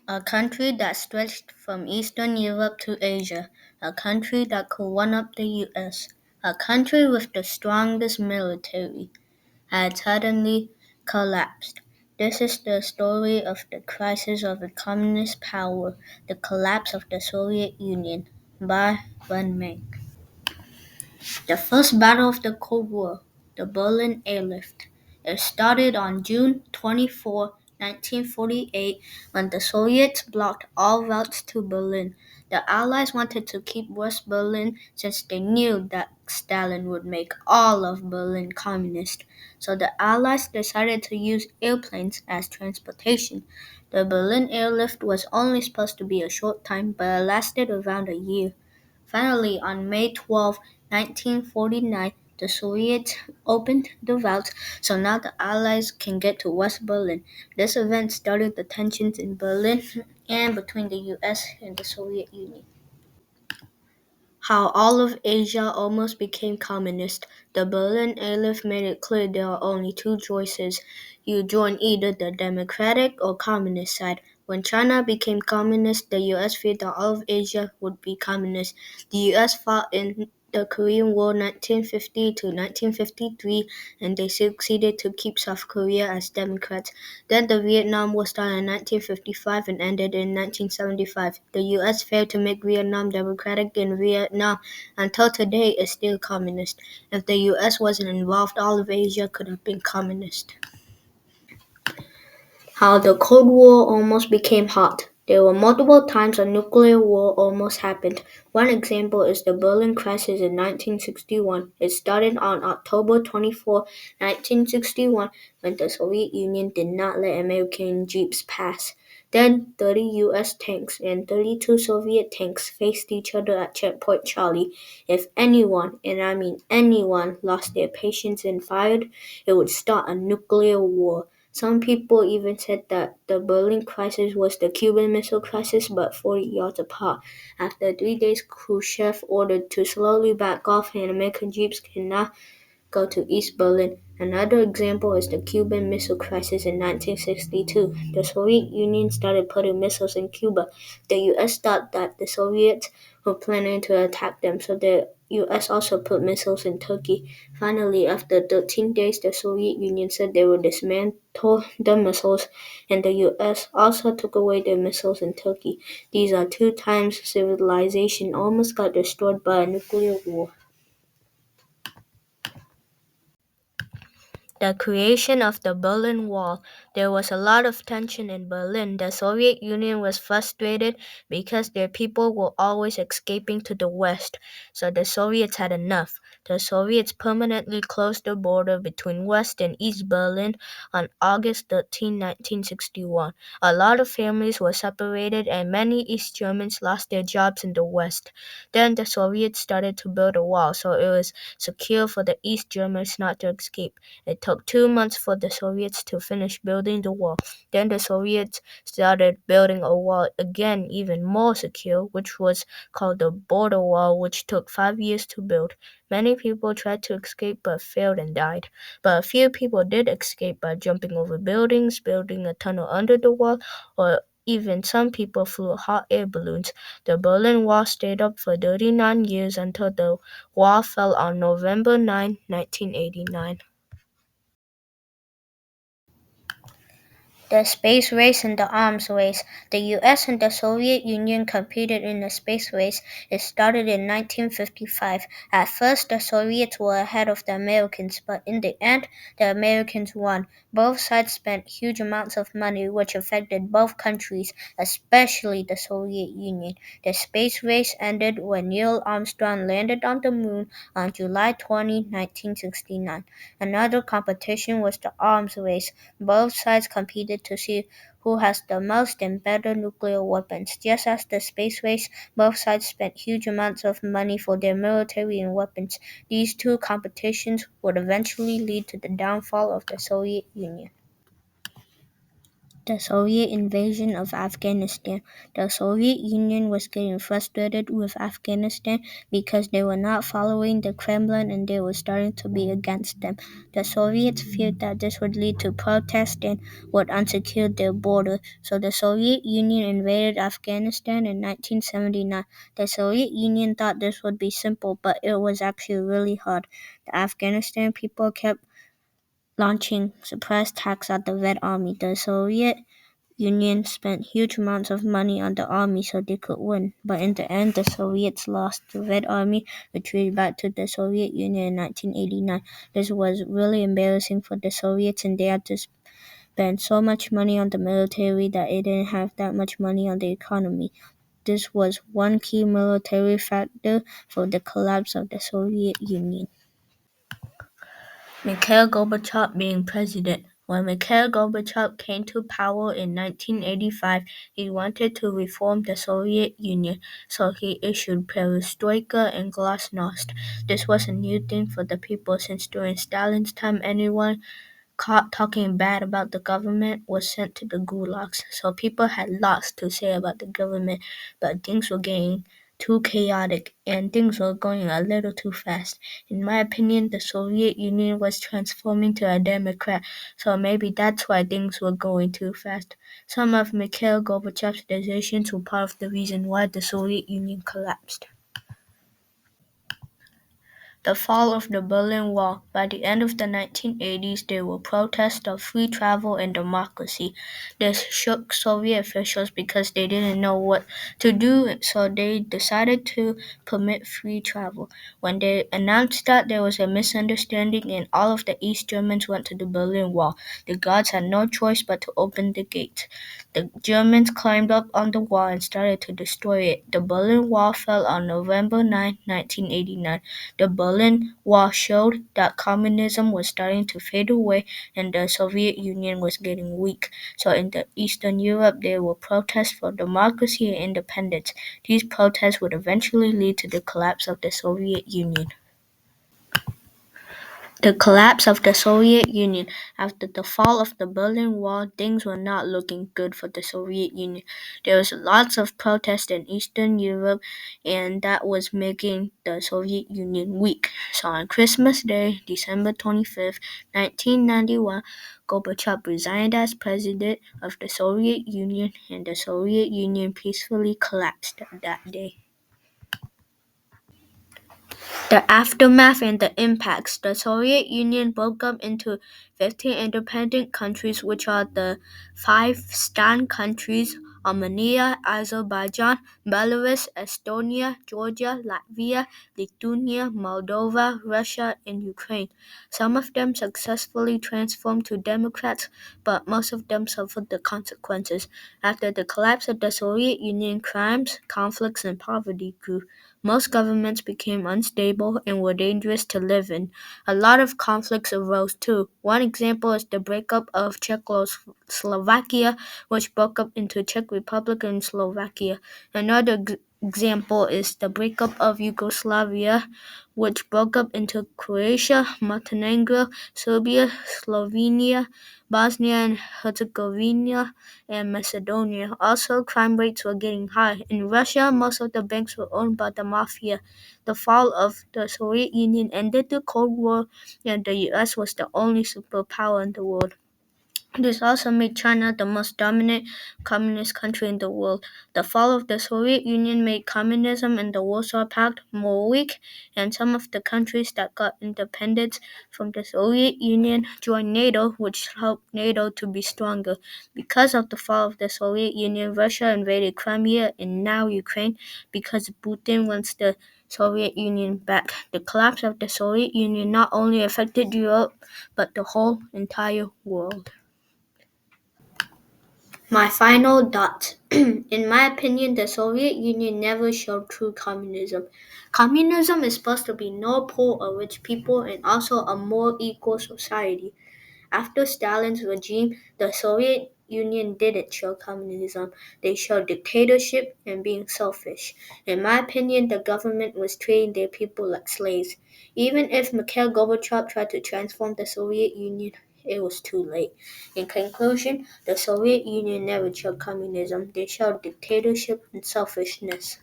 A country that stretched from Eastern Europe to Asia, a country that could one up the US, a country with the strongest military, had suddenly collapsed. This is the story of the crisis of a communist power, the collapse of the Soviet Union, by Van Meng. The first battle of the Cold War, the Berlin Airlift. It started on June 24, 1948, when the Soviets blocked all routes to Berlin. The Allies wanted to keep West Berlin since they knew that Stalin would make all of Berlin communist. So the Allies decided to use airplanes as transportation. The Berlin Airlift was only supposed to be a short time, but it lasted around a year. Finally, on May 12, 1949, the Soviets opened the routes, so now the Allies can get to West Berlin. This event started the tensions in Berlin and between the US and the Soviet Union. How all of Asia almost became communist. The Berlin Airlift made it clear there are only two choices. You join either the democratic or communist side. When China became communist, the US feared that all of Asia would be communist. The US fought in the Korean War 1950 to 1953, and they succeeded to keep South Korea as Democrats. Then the Vietnam War started in 1955 and ended in 1975. The US failed to make Vietnam democratic, and Vietnam, until today, is still communist. If the US wasn't involved, all of Asia could have been communist. How the Cold War almost became hot. There were multiple times a nuclear war almost happened. One example is the Berlin crisis in 1961. It started on October 24, 1961, when the Soviet Union did not let American jeeps pass. Then 30 US tanks and 32 Soviet tanks faced each other at Checkpoint Charlie. If anyone, and I mean anyone, lost their patience and fired, it would start a nuclear war. Some people even said that the Berlin crisis was the Cuban Missile Crisis, but 40 yards apart. After 3 days, Khrushchev ordered to slowly back off, and American jeeps can now go to East Berlin. Another example is the Cuban Missile Crisis in 1962. The Soviet Union started putting missiles in Cuba. The US thought that the Soviets were planning to attack them, so the US also put missiles in Turkey. Finally, after 13 days, the Soviet Union said they would dismantle the missiles, and the US also took away their missiles in Turkey. These are two times civilization almost got destroyed by a nuclear war. The creation of the Berlin Wall. There was a lot of tension in Berlin. The Soviet Union was frustrated because their people were always escaping to the west, so the Soviets had enough. The Soviets permanently closed the border between West and East Berlin on August 13, 1961. A lot of families were separated, and many East Germans lost their jobs in the West. Then the Soviets started to build a wall, so it was secure for the East Germans not to escape. It took 2 months for the Soviets to finish building the wall. Then the Soviets started building a wall again, even more secure, which was called the border wall, which took 5 years to build. Many people tried to escape but failed and died. But a few people did escape by jumping over buildings, building a tunnel under the wall, or even some people flew hot air balloons. The Berlin Wall stayed up for 39 years until the wall fell on November 9, 1989. The space race and the arms race. The US and the Soviet Union competed in the space race. It started in 1955. At first, the Soviets were ahead of the Americans, but in the end, the Americans won. Both sides spent huge amounts of money, which affected both countries, especially the Soviet Union. The space race ended when Neil Armstrong landed on the moon on July 20, 1969. Another competition was the arms race. Both sides competed to see who has the most and better nuclear weapons. Just as the space race, both sides spent huge amounts of money for their military and weapons. These two competitions would eventually lead to the downfall of the Soviet Union. The Soviet invasion of Afghanistan. The Soviet Union was getting frustrated with Afghanistan because they were not following the Kremlin and they were starting to be against them. The Soviets feared that this would lead to protests and would unsecure their border, so the Soviet Union invaded Afghanistan in 1979. The Soviet Union thought this would be simple, but it was actually really hard. The Afghanistan people kept launching surprise attacks at the Red Army. The Soviet Union spent huge amounts of money on the army so they could win, but in the end the Soviets lost. The Red Army retreated back to the Soviet Union in 1989. This was really embarrassing for the Soviets and they had to spend so much money on the military that it didn't have that much money on the economy. This was one key military factor for the collapse of the Soviet Union. Mikhail Gorbachev being president. When Mikhail Gorbachev came to power in 1985, he wanted to reform the Soviet Union, so he issued perestroika and glasnost. This was a new thing for the people since during Stalin's time anyone caught talking bad about the government was sent to the gulags, so people had lots to say about the government, but things were getting too chaotic and things were going a little too fast. In my opinion, the Soviet Union was transforming to a democrat, so maybe that's why things were going too fast. Some of Mikhail Gorbachev's decisions were part of the reason why the Soviet Union collapsed. The fall of the Berlin Wall. By the end of the 1980s, there were protests of free travel and democracy. This shook Soviet officials because they didn't know what to do, so they decided to permit free travel. When they announced that, there was a misunderstanding and all of the East Germans went to the Berlin Wall. The guards had no choice but to open the gates. The Germans climbed up on the wall and started to destroy it. The Berlin Wall fell on November 9, 1989. The Berlin Wall showed that communism was starting to fade away and the Soviet Union was getting weak. So in the Eastern Europe, there were protests for democracy and independence. These protests would eventually lead to the collapse of the Soviet Union. The collapse of the Soviet Union. After the fall of the Berlin Wall, things were not looking good for the Soviet Union. There was lots of protest in Eastern Europe, and that was making the Soviet Union weak. So on Christmas Day, December 25th, 1991, Gorbachev resigned as president of the Soviet Union, and the Soviet Union peacefully collapsed that day. The aftermath and the impacts. The Soviet Union broke up into 15 independent countries, which are the five Stan countries: Armenia, Azerbaijan, Belarus, Estonia, Georgia, Latvia, Lithuania, Moldova, Russia, and Ukraine. Some of them successfully transformed to democrats, but most of them suffered the consequences. After the collapse of the Soviet Union, crimes, conflicts, and poverty grew. Most governments became unstable and were dangerous to live in. A lot of conflicts arose too. One example is the breakup of Czechoslovakia, which broke up into Czech Republic and Slovakia. Another example is the breakup of Yugoslavia, which broke up into Croatia, Montenegro, Serbia, Slovenia, Bosnia and Herzegovina, and Macedonia. Also, crime rates were getting high. In Russia, most of the banks were owned by the mafia. The fall of the Soviet Union ended the Cold War, and the US was the only superpower in the world. This also made China the most dominant communist country in the world. The fall of the Soviet Union made communism and the Warsaw Pact more weak, and some of the countries that got independence from the Soviet Union joined NATO, which helped NATO to be stronger. Because of the fall of the Soviet Union, Russia invaded Crimea and now Ukraine because Putin wants the Soviet Union back. The collapse of the Soviet Union not only affected Europe, but the whole entire world. My final thoughts. In my opinion, the Soviet Union never showed true communism. Communism is supposed to be no poor or rich people and also a more equal society. After Stalin's regime, the Soviet Union didn't show communism. They showed dictatorship and being selfish. In my opinion, the government was treating their people like slaves. Even if Mikhail Gorbachev tried to transform the Soviet Union, it was too late. In conclusion, the Soviet Union never showed communism, they showed dictatorship and selfishness.